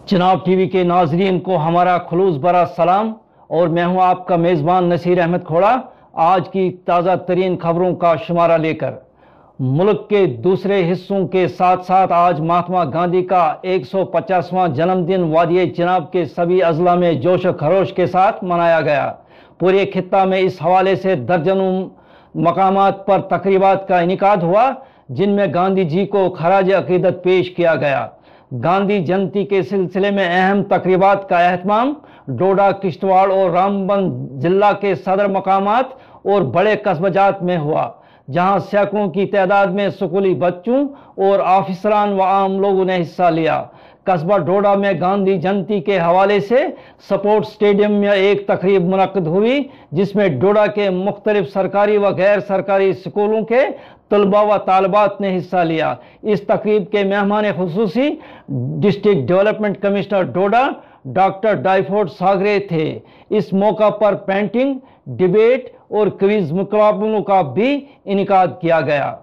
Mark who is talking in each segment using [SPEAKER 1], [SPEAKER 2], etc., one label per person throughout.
[SPEAKER 1] जनाब टीवी के नाजरीन को हमारा खुलूस भरा सलाम और मैं हूं आपका मेज़बान नसीर अहमद खोड़ा। आज की ताज़ा तरीन खबरों का शुमारा लेकर मुल्क के दूसरे हिस्सों के साथ साथ आज महात्मा गांधी का 150वां जन्मदिन वादिये जनाब के सभी अजला में जोश व खरोश के साथ मनाया गया। पूरे खित्ता में इस हवाले से दर्जनों मकामात पर तकरीबात का इनेकाद हुआ, जिनमें गांधी जी को खराज अकीदत पेश किया गया। गांधी जयंती के सिलसिले में अहम तकरीबात का एहतमाम डोडा, किश्तवाड़ और रामबन जिला के सदर मकामात और बड़े कस्बजात में हुआ, जहां सैकड़ों की तादाद में स्कूली बच्चों और ऑफिसरान व आम लोगों ने हिस्सा लिया। कस्बा डोडा में गांधी जयंती के हवाले से स्पोर्ट्स स्टेडियम में एक तकरीब मुनक्किद हुई, जिसमें डोडा के मुख्तलिफ सरकारी व गैर सरकारी स्कूलों के तलबा व तालबात ने हिस्सा लिया। इस तकरीब के मेहमान खुसूसी डिस्ट्रिक्ट डेवलपमेंट कमिश्नर डोडा डॉक्टर डाइफोर्ड सागरे थे। इस मौका पर पेंटिंग, डिबेट और क्विज मुकाबलों का भी इनेकाद किया गया।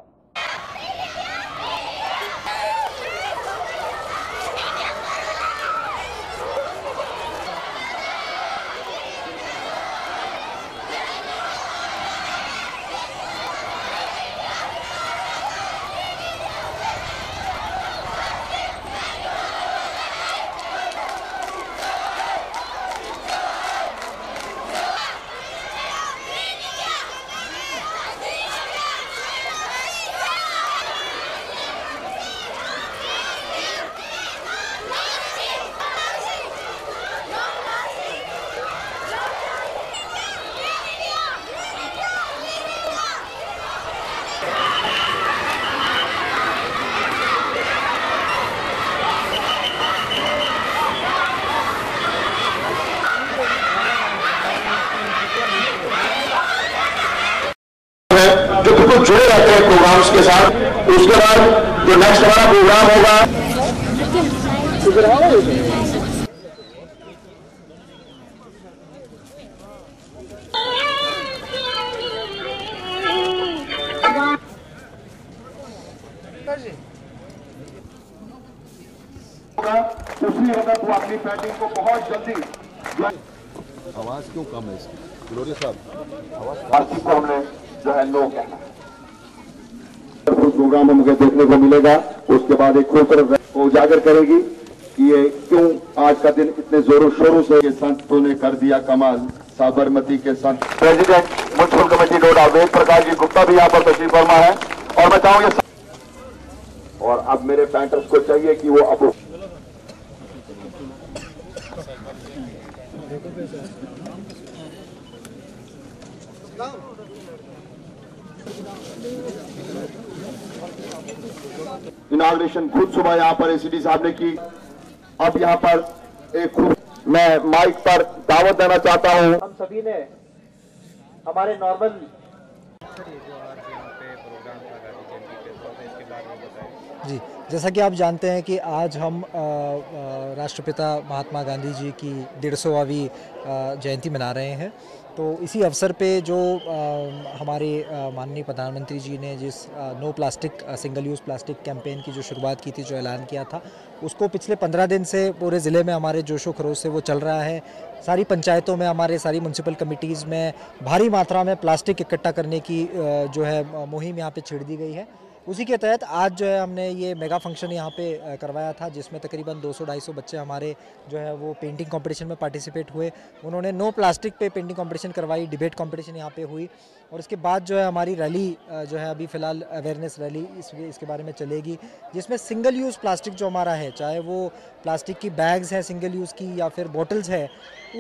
[SPEAKER 2] जो बिल्कुल जुड़े रहते हैं प्रोग्राम्स के साथ। उसके बाद जो नेक्स्ट हमारा प्रोग्राम होगा, उसी वक्त वो अपनी पेंटिंग को बहुत जल्दी।
[SPEAKER 3] आवाज क्यों कम है इसकी? ग्लोरिया साहब,
[SPEAKER 2] आवाज को हमने जो है नो कहना है। प्रोग्राम में मुझे देखने को मिलेगा। उसके बाद एक खूबसूरत को उजागर करेगी कि ये क्यों आज का दिन इतने जोरों शोरों से ये संतों ने कर दिया कमाल। साबरमती के संत प्रेसिडेंट म्युनिसिपल कमेटी डोडा वेद प्रकाश जी गुप्ता भी यहाँ पर तशरीफ फरमा है। और मैं चाहूँ ये और अब मेरे पेंटर्स को चाहिए कि वो अब इनाग्रेशन खुद सुबह यहाँ पर एसीडी साहब ने की। अब यहाँ पर एक मैं माइक पर दावत देना चाहता हूँ।
[SPEAKER 4] हम सभी ने हमारे नॉर्मल
[SPEAKER 5] जी, जैसा कि आप जानते हैं कि आज हम राष्ट्रपिता महात्मा गांधी जी की 150वीं जयंती मना रहे हैं। तो इसी अवसर पे जो हमारे माननीय प्रधानमंत्री जी ने जिस no plastic single use plastic campaign की जो शुरुआत की थी, जो ऐलान किया था, उसको पिछले 15 दिन से पूरे ज़िले में हमारे जोशो खरोश से वो चल रहा है। सारी पंचायतों में, हमारे सारी म्यूनसिपल कमिटीज़ में भारी मात्रा में प्लास्टिक इकट्ठा करने की जो है मुहिम यहाँ पे छेड़ दी गई है। उसी के तहत आज जो है हमने ये मेगा फंक्शन यहाँ पे करवाया था, जिसमें तकरीबन 200-250 बच्चे हमारे जो है वो पेंटिंग कंपटीशन में पार्टिसिपेट हुए। उन्होंने नो प्लास्टिक पे पेंटिंग कंपटीशन करवाई, डिबेट कंपटीशन यहाँ पे हुई। और इसके बाद जो है हमारी रैली जो है अभी फ़िलहाल अवेयरनेस रैली इसके बारे में चलेगी, जिसमें सिंगल यूज़ प्लास्टिक जो हमारा है, चाहे वो प्लास्टिक की बैग्स हैं सिंगल यूज़ की या फिर बॉटल्स है,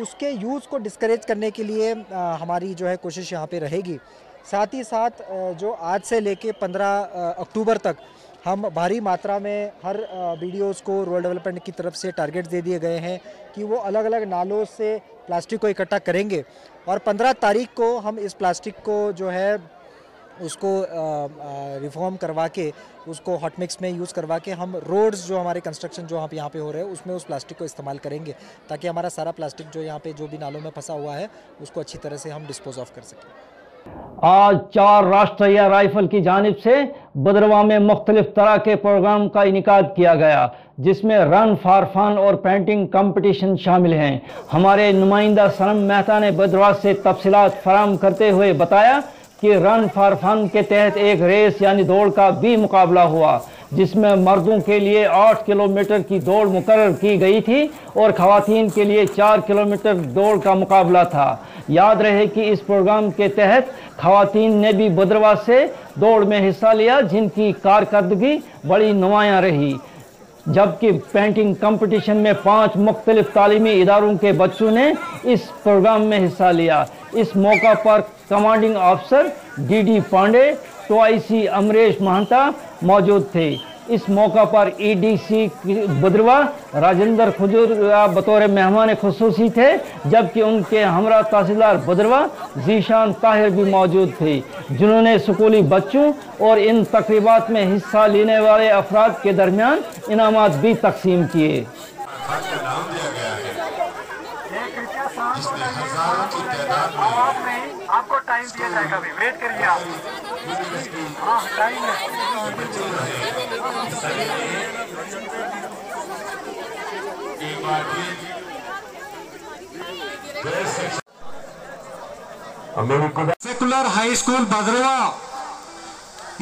[SPEAKER 5] उसके यूज़ को डिस्करेज करने के लिए हमारी जो है कोशिश यहाँ पर रहेगी। साथ ही साथ जो आज से लेके 15 अक्टूबर तक हम भारी मात्रा में हर वीडियोज़ को रूरल डेवलपमेंट की तरफ से टारगेट दे दिए गए हैं कि वो अलग अलग नालों से प्लास्टिक को इकट्ठा करेंगे और 15 तारीख को हम इस प्लास्टिक को जो है उसको रिफॉर्म करवा के उसको हॉट मिक्स में यूज़ करवा के हम रोड्स जो हमारे कंस्ट्रक्शन जो यहाँ पे हो रहे हैं उसमें उस प्लास्टिक को इस्तेमाल करेंगे, ताकि हमारा सारा प्लास्टिक जो यहाँ पे जो भी नालों में फंसा हुआ है उसको अच्छी तरह से हम डिस्पोज ऑफ कर सकें।
[SPEAKER 1] आज 4 राष्ट्रीय राइफल की जानिब से बदरवा में मुख्तलिफ तरह के प्रोग्राम का इनेकाद किया गया, जिसमें रन फॉर फन और पेंटिंग कंपटीशन शामिल हैं। हमारे नुमाइंदा सनम मेहता ने भद्रवाह से तफसीलात फराहम करते हुए बताया कि रन फॉर फन के तहत एक रेस यानी दौड़ का भी मुकाबला हुआ, जिसमें मर्दों के लिए 8 किलोमीटर की दौड़ मुकर्रर की गई थी और खवातीन के लिए 4 किलोमीटर दौड़ का मुकाबला था। याद रहे कि इस प्रोग्राम के तहत खवातीन ने भी भद्रवाह से दौड़ में हिस्सा लिया, जिनकी कारकर्दगी बड़ी नुमायां रही। जबकि पेंटिंग कंपटीशन में 5 मुख्तलिफ तालीमी इदारों के बच्चों ने इस प्रोग्राम में हिस्सा लिया। इस मौका पर कमांडिंग अफसर डी पांडे, टोआईसी अमरेश महंता मौजूद थे। इस मौका पर ईडीसी भद्रवाह राजेंद्र खुजूर बतौर मेहमान खुसूसी थे, जबकि उनके हमरा तहसीलदार भद्रवाह जीशान ताहिर भी मौजूद थे, जिन्होंने स्कूली बच्चों और इन तकरीबात में हिस्सा लेने वाले अफराद के दरमियान इनामात भी तकसीम किए।
[SPEAKER 4] आपको टाइम दिया जाएगा, भी वेट करिए आप। हाँ टाइम है।
[SPEAKER 6] Secular high school Bhaderwah,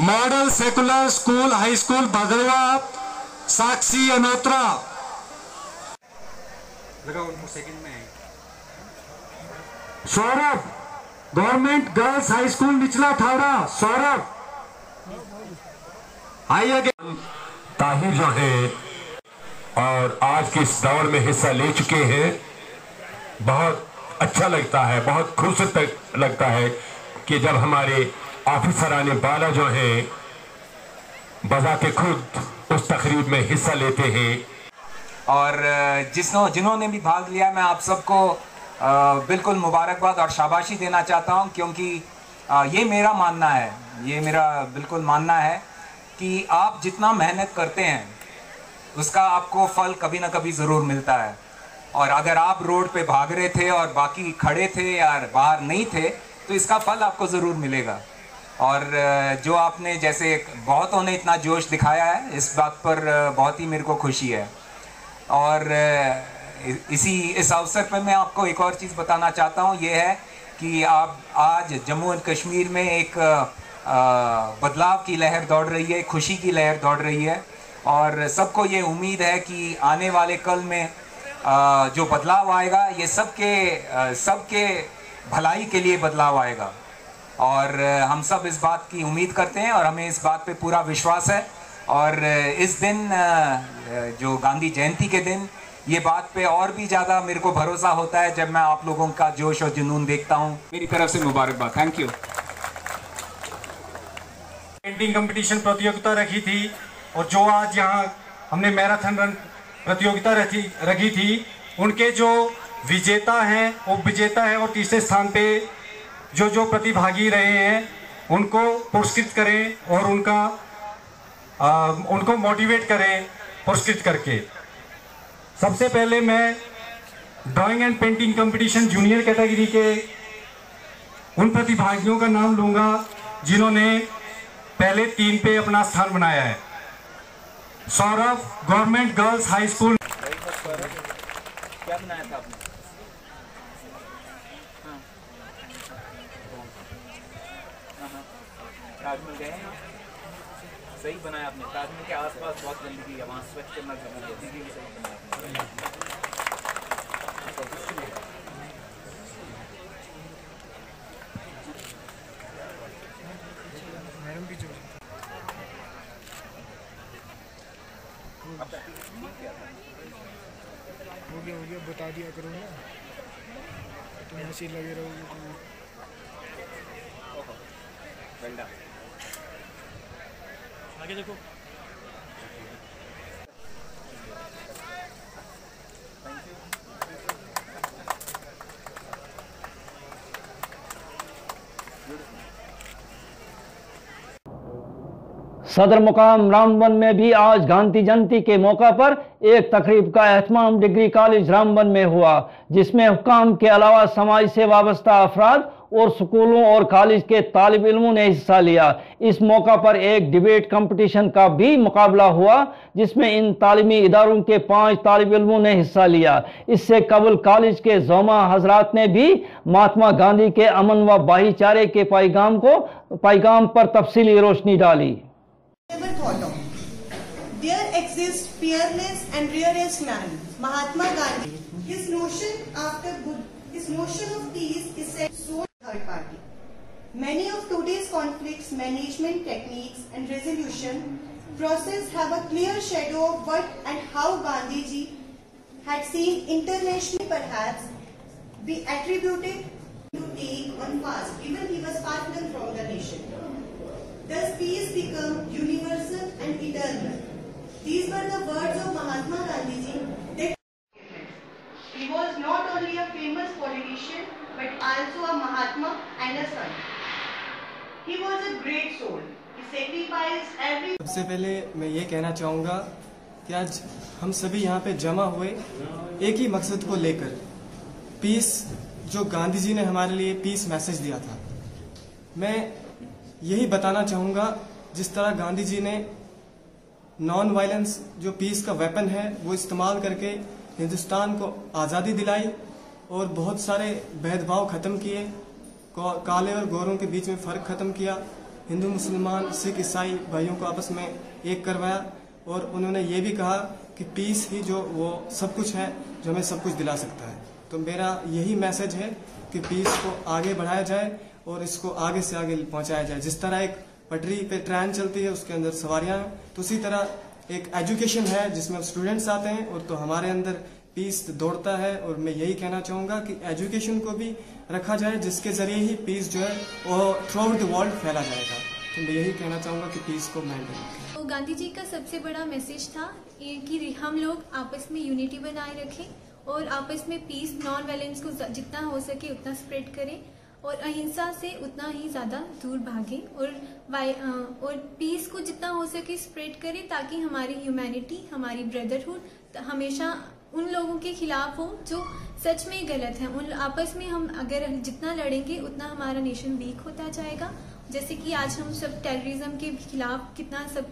[SPEAKER 6] model secular school high school Bhaderwah, Sakshi Anotra. Saurabh, government girls high school Nichla Thada, Saurabh. आइए
[SPEAKER 7] ताहिर जो है और आज के इस दौड़ में हिस्सा ले चुके हैं, बहुत अच्छा लगता है, बहुत खूबसूरत लगता है कि जब हमारे ऑफिसरान बाला जो हैं बजाते खुद उस तकरीब में हिस्सा लेते हैं।
[SPEAKER 8] और जिन्होंने भी भाग लिया, मैं आप सबको बिल्कुल मुबारकबाद और शाबाशी देना चाहता हूं, क्योंकि ये मेरा मानना है, ये मेरा बिल्कुल मानना है कि आप जितना मेहनत करते हैं उसका आपको फल कभी ना कभी ज़रूर मिलता है। और अगर आप रोड पे भाग रहे थे और बाकी खड़े थे या बाहर नहीं थे, तो इसका फल आपको ज़रूर मिलेगा। और जो आपने जैसे बहुतों ने इतना जोश दिखाया है, इस बात पर बहुत ही मेरे को खुशी है। और इस अवसर पर मैं आपको एक और चीज़ बताना चाहता हूँ, ये है कि आप आज जम्मू एंड कश्मीर में एक बदलाव की लहर दौड़ रही है, खुशी की लहर दौड़ रही है। और सबको ये उम्मीद है कि आने वाले कल में जो बदलाव आएगा, ये सबके भलाई के लिए बदलाव आएगा। और हम सब इस बात की उम्मीद करते हैं और हमें इस बात पे पूरा विश्वास है। और इस दिन जो गांधी जयंती के दिन, ये बात पे और भी ज़्यादा मेरे को भरोसा होता है जब मैं आप लोगों का जोश और जुनून देखता हूँ। मेरी तरफ से मुबारकबाद, थैंक यू।
[SPEAKER 6] पेंटिंग कंपटीशन प्रतियोगिता रखी थी और जो आज यहाँ हमने मैराथन रन प्रतियोगिता रखी थी, उनके जो विजेता हैं वो विजेता है, और तीसरे स्थान पे जो प्रतिभागी रहे हैं उनको पुरस्कृत करें और उनको मोटिवेट करें पुरस्कृत करके। सबसे पहले मैं drawing and painting competition junior category के उन प्रतिभागियों का नाम लूँगा जिन्होंने पहले 3 पे अपना स्थान बनाया है। Saurabh, government girls high school.
[SPEAKER 8] क्या बनाया था आपने? ताजमहल गए हैं? सही बनाया आपने। ताजमहल के आसपास बहुत गंदगी है, वहाँ स्वच्छ करना जरूरी है। भी सही बनाया।
[SPEAKER 6] मैडम भी हो गया बता दिया करो ना, तुम ऐसे लगे रहोगे।
[SPEAKER 4] आगे देखो।
[SPEAKER 1] सदर मुकाम रामबन में भी आज गांधी जयंती के मौका पर एक तकरीब का एहतमाम डिग्री कॉलेज रामबन में हुआ, जिसमें हुकाम के अलावा समाज से वाबस्ता अफराद और स्कूलों और कॉलेज के तालिब इल्मों ने हिस्सा लिया। इस मौका पर एक डिबेट कंपटीशन का भी मुकाबला हुआ जिसमें इन तालीमी इदारों के 5 तालिब इल्मों ने हिस्सा लिया। इससे कबल कॉलेज के ज़ोमा हजरात ने भी महात्मा गांधी के अमन व भाईचारे के पैगाम पर तफसीली रोशनी डाली।
[SPEAKER 9] There exists fearless and rarest man, Mahatma Gandhi. His notion of peace is set so third party. Many of today's conflicts, management techniques and resolution process have a clear shadow of what and how Gandhiji had seen internationally perhaps be attributed to take on fast, given he was partner from the nation. Thus peace become universal and eternal. These were the words of Mahatma Gandhi that he was not only a famous politician but also a Mahatma and a son. He was a great soul. He sacrificed every.
[SPEAKER 10] सबसे पहले मैं ये कहना चाहूँगा कि आज हम सभी यहाँ पे जमा हुए एक ही मकसद को लेकर, पीस, जो गांधी जी ने हमारे लिए पीस मैसेज दिया था। मैं यही बताना चाहूँगा जिस तरह गांधी जी ने नॉन वायलेंस जो पीस का वेपन है वो इस्तेमाल करके हिंदुस्तान को आज़ादी दिलाई और बहुत सारे भेदभाव खत्म किए, काले और गोरों के बीच में फ़र्क खत्म किया, हिंदू मुसलमान सिख ईसाई भाइयों को आपस में एक करवाया और उन्होंने ये भी कहा कि पीस ही जो वो सब कुछ है जो हमें सब कुछ दिला सकता है। तो मेरा यही मैसेज है कि पीस को आगे बढ़ाया जाए और इसको आगे से आगे पहुंचाया जाए। जिस तरह एक पटरी पे ट्रेन चलती है उसके अंदर सवारियां हैं, तो उसी तरह एक एजुकेशन है जिसमें स्टूडेंट्स आते हैं और तो हमारे अंदर पीस दौड़ता है। और मैं यही कहना चाहूँगा कि एजुकेशन को भी रखा जाए जिसके जरिए ही पीस जो है वो थ्रू आउट द वर्ल्ड फैला जाएगा। तो मैं यही कहना चाहूँगा कि पीस को मेंटेन रखें।
[SPEAKER 11] तो गांधी जी का सबसे बड़ा मैसेज था कि हम लोग आपस में यूनिटी बनाए रखें और आपस में पीस, नॉन वायलेंस को जितना हो सके उतना स्प्रेड करें और अहिंसा से उतना ही ज़्यादा दूर भागें और पीस को जितना हो सके स्प्रेड करें ताकि हमारी ह्यूमैनिटी, हमारी ब्रदरहुड हमेशा उन लोगों के खिलाफ हो जो सच में गलत है। उन आपस में हम अगर जितना लड़ेंगे उतना हमारा नेशन वीक होता जाएगा। जैसे कि आज हम सब टेररिज्म के खिलाफ कितना सब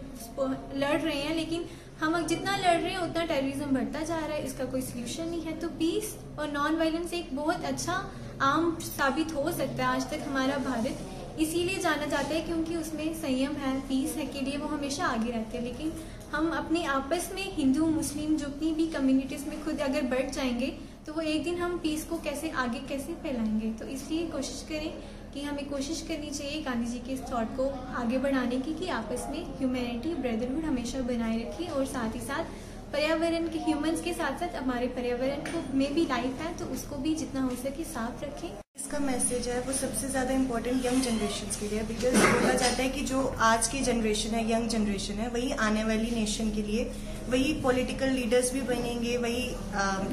[SPEAKER 11] लड़ रहे हैं, लेकिन हम जितना लड़ रहे हैं उतना टेररिज्म बढ़ता जा रहा है, इसका कोई सोल्यूशन नहीं है। तो पीस और नॉन वायलेंस एक बहुत अच्छा आम साबित हो सकता है। आज तक हमारा भारत इसीलिए जाना जाता है क्योंकि उसमें संयम है, पीस है के लिए वो हमेशा आगे रहते हैं। लेकिन हम अपने आपस में हिंदू मुस्लिम जो भी कम्युनिटीज में खुद अगर बढ़ जाएंगे तो वो एक दिन हम पीस को कैसे फैलाएंगे। तो इसलिए कोशिश करें कि हमें कोशिश करनी चाहिए गांधी जी के इस थॉट को आगे बढ़ाने की कि आपस में ह्यूमैनिटी, ब्रदरहुड हमेशा बनाए रखें और साथ ही साथ पर्यावरण के, ह्यूमंस के साथ साथ हमारे पर्यावरण को में भी लाइफ है तो उसको भी जितना हो सके साफ रखें।
[SPEAKER 9] इसका मैसेज है वो सबसे ज़्यादा इम्पोर्टेंट यंग जनरेशन के लिए, बिकॉज बोला जाता है कि जो आज की जनरेशन है, यंग जनरेशन है, वही आने वाली नेशन के लिए, वही पॉलिटिकल लीडर्स भी बनेंगे, वही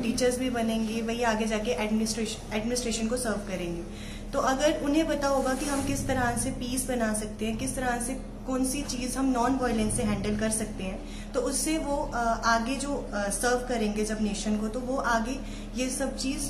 [SPEAKER 9] टीचर्स भी बनेंगे, वही आगे जाके एडमिनिस्ट्रेशन को सर्व करेंगे। तो अगर उन्हें पता होगा कि हम किस तरह से पीस बना सकते हैं, किस तरह से कौन सी चीज़ हम नॉन वायलेंस से हैंडल कर सकते हैं, तो उससे वो आगे जो सर्व करेंगे जब नेशन को, तो वो आगे ये सब चीज़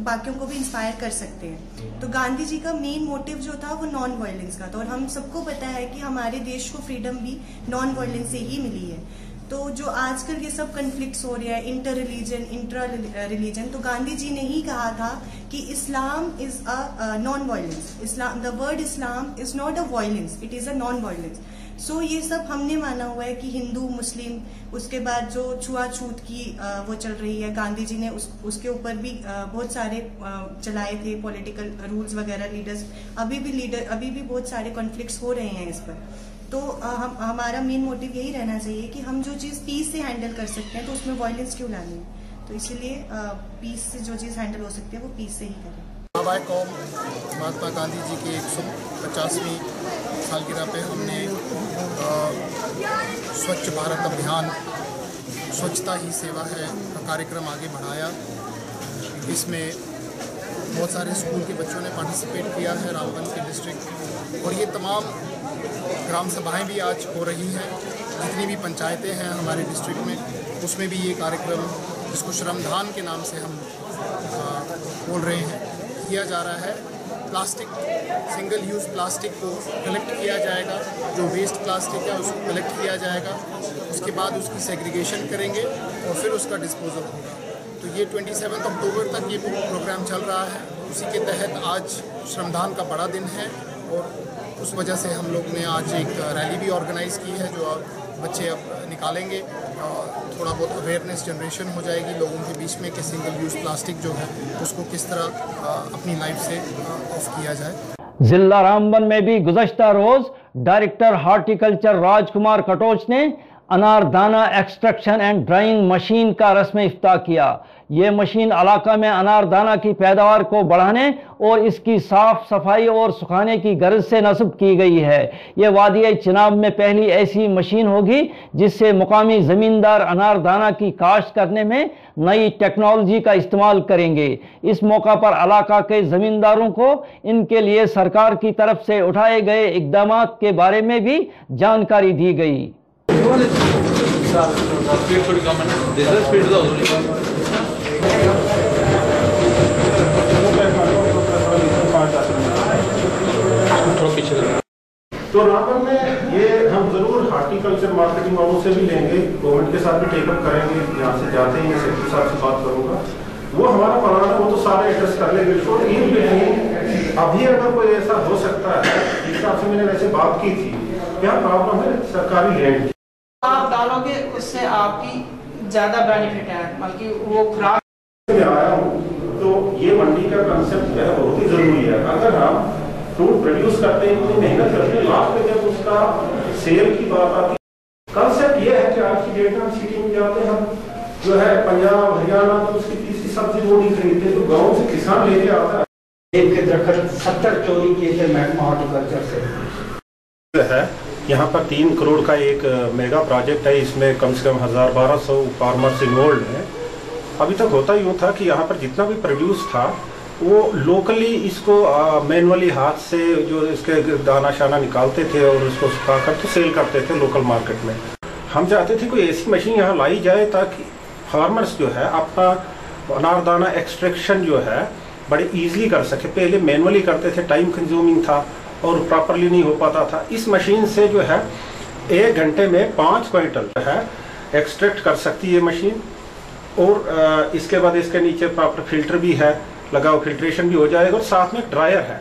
[SPEAKER 9] बाकियों को भी इंस्पायर कर सकते हैं। तो गांधी जी का मेन मोटिव जो था वो नॉन वायलेंस का था और हम सबको पता है कि हमारे देश को फ्रीडम भी नॉन वायलेंस से ही मिली है। तो जो आजकल ये सब कन्फ्लिक्ट्स हो रहे हैं, इंटर रिलीजन, इंट्रा रिलीजन, तो गांधी जी ने ही कहा था कि Islam is a non violence, Islam, the word Islam is not a violence, it is a non violence. So ये सब हमने माना हुआ है कि हिंदू मुस्लिम, उसके बाद जो छुआछूत की वो चल रही है, गांधी जी ने उसके ऊपर भी बहुत सारे चलाए थे पॉलिटिकल रूल्स वगैरह, लीडर्स अभी भी बहुत सारे कॉन्फ्लिक्ट्स हो रहे हैं इस पर। तो हमारा मेन मोटिव यही रहना चाहिए कि हम जो चीज़ पीस से हैंडल कर सकते हैं तो उसमें वायलेंस क्यों लानी है। तो इसीलिए पीस से जो चीज़ हैंडल हो सकती है वो पीस से ही करें।
[SPEAKER 3] आबाए कौम महात्मा गांधी जी की 150वीं सालगिरह पे हमने स्वच्छ भारत अभियान, स्वच्छता ही सेवा है का कार्यक्रम आगे बढ़ाया। इसमें बहुत सारे स्कूल के बच्चों ने पार्टिसिपेट किया है, रामबन के डिस्ट्रिक्ट, और ये तमाम ग्राम सभाएं भी आज हो रही हैं। जितनी भी पंचायतें हैं हमारे डिस्ट्रिक्ट में, उसमें भी ये कार्यक्रम, जिसको श्रमदान के नाम से हम बोल रहे हैं, किया जा रहा है। प्लास्टिक, सिंगल यूज़ प्लास्टिक को कलेक्ट किया जाएगा। जो वेस्ट प्लास्टिक है उसको कलेक्ट किया जाएगा, उसके बाद उसकी सेग्रीगेशन करेंगे और फिर उसका डिस्पोजल होगा। तो ये 27 अक्टूबर तक ये प्रोग्राम चल रहा है। उसी के तहत आज श्रमदान का बड़ा दिन है और उस वजह से हम लोग ने आज एक रैली भी ऑर्गेनाइज़ की है जो बच्चे अब निकालेंगे। थोड़ा बहुत अवेयरनेस जनरेशन हो जाएगी लोगों के बीच में कि सिंगल यूज़ प्लास्टिक जो है उसको किस तरह अपनी लाइफ से ऑफ किया जाए।
[SPEAKER 1] जिला रामबन में भी गुज़श्ता रोज डायरेक्टर हार्टिकल्चर राजकुमार कटोच ने अनारदाना एक्सट्रैक्शन एंड ड्राइंग मशीन का रस्म इफ्ताह किया। ये मशीन इलाका में अनारदाना की पैदावार को बढ़ाने और इसकी साफ सफाई और सुखाने की गर्ज से नस्ब की गई है। ये वादी चिनाब में पहली ऐसी मशीन होगी जिससे मुकामी ज़मींदार अनारदाना की काश्त करने में नई टेक्नोलॉजी का इस्तेमाल करेंगे। इस मौका पर इलाका के ज़मींदारों को इनके लिए सरकार की तरफ से उठाए गए इकदाम के बारे में भी जानकारी दी गई।
[SPEAKER 12] तो रामबन में ये हम जरूर हार्टिकल्चर मार्केटिंग वालों से भी लेंगे, गवर्नमेंट के साथ भी टेकअप करेंगे। यहाँ से जाते हैं सेक्रेटरी साहब से बात करूंगा, वो हमारा प्लान है, वो तो सारे एड्रेस कर लेंगे। तो इन बिटवीन अभी अगर कोई ऐसा हो सकता है, जिस हिसाब से मैंने वैसे बात की थी, क्या प्रॉब्लम है सरकारी लैंड की,
[SPEAKER 13] आप डालोगे उससे आपकी ज्यादा बेनिफिट है, बल्कि वो खुराक
[SPEAKER 12] में आया हूँ। तो ये मंडी का कंसेप्ट जो है बहुत ही जरूरी है। अगर हम फ्रूट प्रोड्यूस करते हैं, इतनी मेहनत करते हैं, लास्ट में जब उसका सेल की बात आती है, कंसेप्ट ये है कि आज की डेट में हम सिटी में जाते हैं, हम जो है पंजाब हरियाणा तो उसकी तीसरी सब्जी वो नहीं खरीदते, तो गाँव से किसान लेके आता है।
[SPEAKER 14] एक के दरख्त 70 चोरी किए थे महकमा हॉर्टिकल्चर से
[SPEAKER 12] है। यहाँ पर 3 करोड़ का एक मेगा प्रोजेक्ट है, इसमें कम से कम 1200 फार्मर्स इन्वॉल्व हैं। अभी तक होता यूँ था कि यहाँ पर जितना भी प्रोड्यूस था वो लोकली इसको मैनुअली हाथ से जो इसके दाना शाना निकालते थे और उसको सुखा कर तो सेल करते थे लोकल मार्केट में। हम चाहते थे कोई ऐसी मशीन यहाँ लाई जाए ताकि फार्मर्स जो है अपना अनारदाना एक्सट्रैक्शन जो है बड़े ईजिली कर सके। पहले मैनुअली करते थे, टाइम कंज्यूमिंग था और प्रॉपरली नहीं हो पाता था। इस मशीन से जो है 1 घंटे में 5 क्विंटल है एक्सट्रैक्ट कर सकती है मशीन। और इसके बाद इसके नीचे प्रॉपर फिल्टर भी है लगा, फिल्ट्रेशन भी हो जाएगा और साथ में ड्रायर है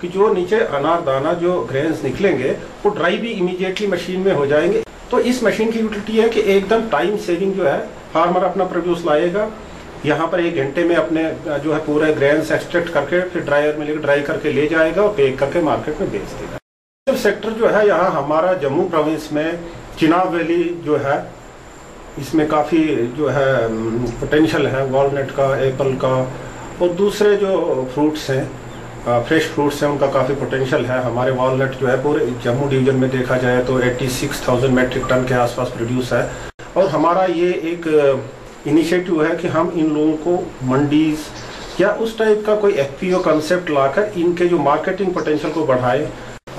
[SPEAKER 12] कि जो नीचे अनारदाना जो ग्रेन्स निकलेंगे वो ड्राई भी इमीडिएटली मशीन में हो जाएंगे। तो इस मशीन की यूटिलिटी है कि एकदम टाइम सेविंग जो है, फार्मर अपना प्रोड्यूस लाएगा, यहाँ पर 1 घंटे में अपने जो है पूरे ग्रेन्स एक्सट्रैक्ट करके फिर ड्रायर में लेकर ड्राई करके ले जाएगा और पैक करके मार्केट में बेच देगा। सेक्टर जो है यहाँ हमारा जम्मू प्रोविंस में चिनाब वैली जो है, इसमें काफ़ी जो है पोटेंशियल है, वॉलनट का, एप्पल का और दूसरे जो फ्रूट्स हैं, फ्रेश फ्रूट्स हैं, उनका काफ़ी पोटेंशियल है। हमारे वॉलनट जो है पूरे जम्मू डिवीजन में देखा जाए तो 86,000 मेट्रिक टन के आसपास प्रोड्यूस है। और हमारा ये एक इनिशिएटिव है कि हम इन लोगों को मंडीज या उस टाइप का कोई FPO कंसेप्ट लाकर इनके जो मार्केटिंग पोटेंशियल को बढ़ाएं।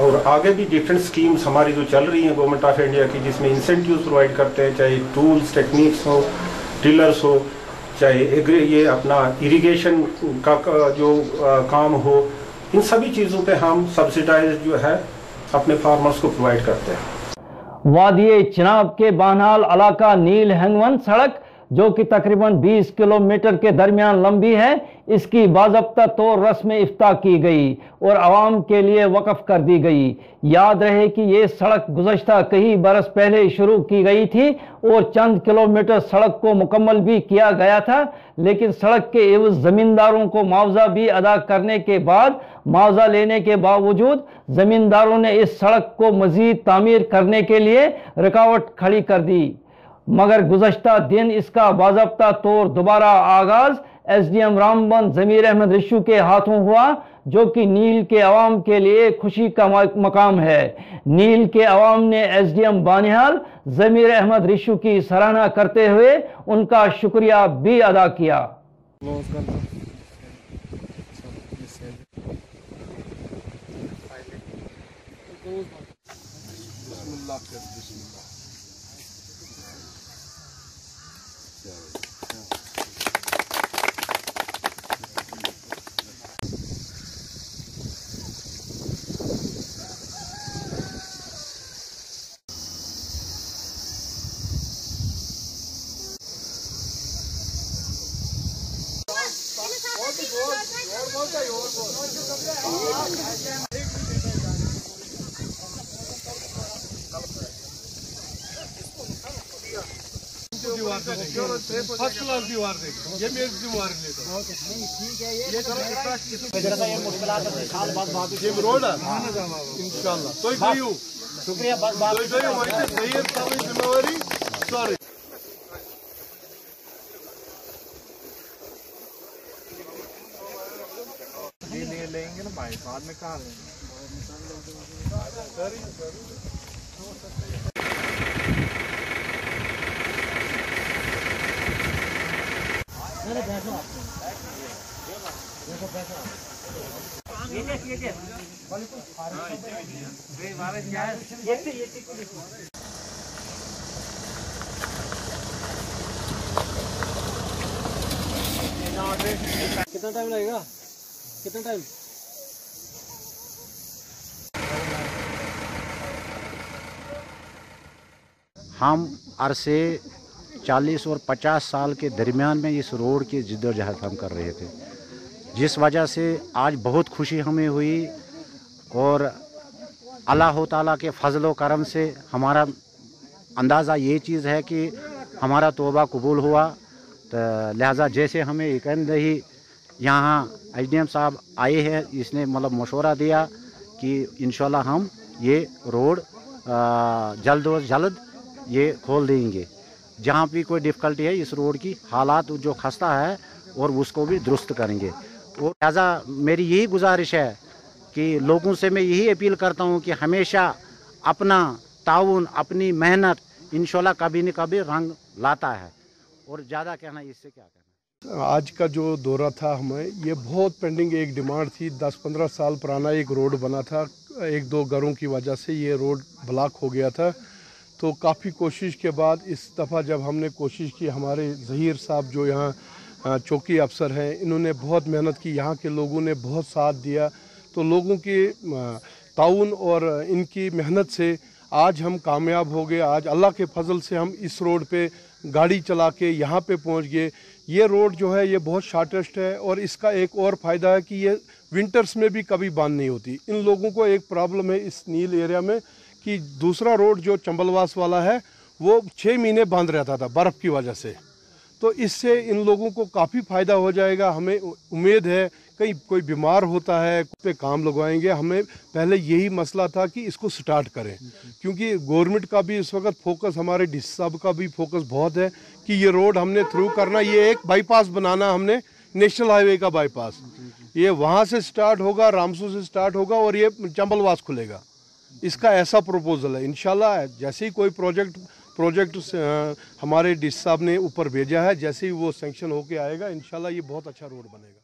[SPEAKER 12] और आगे भी डिफरेंट स्कीम्स हमारी जो चल रही हैं गवर्नमेंट ऑफ इंडिया की, जिसमें इंसेंटिव्स प्रोवाइड करते हैं, चाहे टूल्स टेक्निक्स हो, टिलर्स हो, चाहे ये अपना इरिगेशन का जो काम हो, इन सभी चीज़ों पे हम सब्सिडाइज जो है अपने फार्मर्स को प्रोवाइड करते हैं।
[SPEAKER 1] वादी चिनाब के बानहाल इलाका नील हैंगवन सड़क जो कि तकरीबन 20 किलोमीटर के दरमियान लंबी है, इसकी बाज़ाब्ता तौर रस्म इफ्ताह की गई और आवाम के लिए वक़फ़ कर दी गई। याद रहे कि ये सड़क गुज़श्ता कई बरस पहले शुरू की गई थी और चंद किलोमीटर सड़क को मुकम्मल भी किया गया था, लेकिन सड़क के एवज़ ज़मींदारों को मुआवजा भी अदा करने के बाद मुआवजा लेने के बावजूद ज़मींदारों ने इस सड़क को मज़ीद तामीर करने के लिए रुकावट खड़ी कर दी। मगर गुज़श्ता दिन इसका बाज़ाब्ता तौर दोबारा आगाज़ SDM रामबन ज़मीर अहमद रिशु के हाथों हुआ, जो कि नील के अवाम के लिए खुशी का मकाम है। नील के अवाम ने SDM बानिहाल ज़मीर अहमद रिशु की सराहना करते हुए उनका शुक्रिया भी अदा किया।
[SPEAKER 15] फर्स्ट क्लास दीवार देखो, ये मेरी दीवार लेता हूँ। ये रोड है इंशाल्लाह। तो गई शुक्रिया बस बात जिम्मेवारी सॉरी लेंगे ना भाई, बाद में कहाँ लेंगे।
[SPEAKER 16] कितना टाइम लगेगा? कितना टाइम?
[SPEAKER 17] हम अरसे 40 और 50 साल के दरमियान में इस रोड की जिद्दोजहद हम कर रहे थे, जिस वजह से आज बहुत खुशी हमें हुई और अल्लाह ताला के फजल व करम से हमारा अंदाज़ा ये चीज़ है कि हमारा तौबा कबूल हुआ। तो लिहाजा जैसे हमें एक ही यहाँ SDM साहब आए हैं, इसने मतलब मशवरा दिया कि इंशाल्लाह हम ये रोड जल्द अज जल्द ये खोल देंगे। जहाँ भी कोई डिफ़िकल्टी है इस रोड की हालात जो खस्ता है और उसको भी दुरुस्त करेंगे। और लिहाजा मेरी यही गुजारिश है कि लोगों से मैं यही अपील करता हूँ कि हमेशा अपना ताउन, अपनी मेहनत इंशाल्लाह कभी न कभी रंग लाता है। और ज़्यादा कहना इससे क्या कहना।
[SPEAKER 15] आज का जो दौरा था हमें, ये बहुत पेंडिंग एक डिमांड थी। 10-15 साल पुराना एक रोड बना था, 1-2 घरों की वजह से ये रोड ब्लॉक हो गया था। तो काफ़ी कोशिश के बाद इस दफ़ा जब हमने कोशिश की, हमारे ज़हीर साहब जो यहाँ चौकी अफसर हैं, इन्होंने बहुत मेहनत की, यहाँ के लोगों ने बहुत साथ दिया। तो लोगों के ताउन और इनकी मेहनत से आज हम कामयाब हो गए। आज अल्लाह के फजल से हम इस रोड पे गाड़ी चला के यहाँ पे पहुँच गए। ये रोड जो है ये बहुत शॉर्टेस्ट है और इसका एक और फ़ायदा है कि ये विंटर्स में भी कभी बंद नहीं होती। इन लोगों को एक प्रॉब्लम है इस नील एरिया में कि दूसरा रोड जो चंबलवास वाला है वो 6 महीने बंद रहता था बर्फ़ की वजह से। तो इससे इन लोगों को काफ़ी फ़ायदा हो जाएगा। हमें उम्मीद है कहीं कोई बीमार होता है पे काम लगवाएंगे। हमें पहले यही मसला था कि इसको स्टार्ट करें, क्योंकि गवर्नमेंट का भी इस वक्त फोकस, हमारे डी साहब का भी फोकस बहुत है कि ये रोड हमने थ्रू करना। ये एक बाईपास बनाना हमने, नेशनल हाईवे का बाईपास, ये वहाँ से स्टार्ट होगा, रामसू से स्टार्ट होगा और ये चंबलवास खुलेगा। इसका ऐसा प्रपोजल है। इंशाल्लाह जैसे ही कोई प्रोजेक्ट हमारे डी साहब ने ऊपर भेजा है, जैसे ही वो सैंक्शन होके आएगा, इंशाल्लाह ये बहुत अच्छा रोड बनेगा।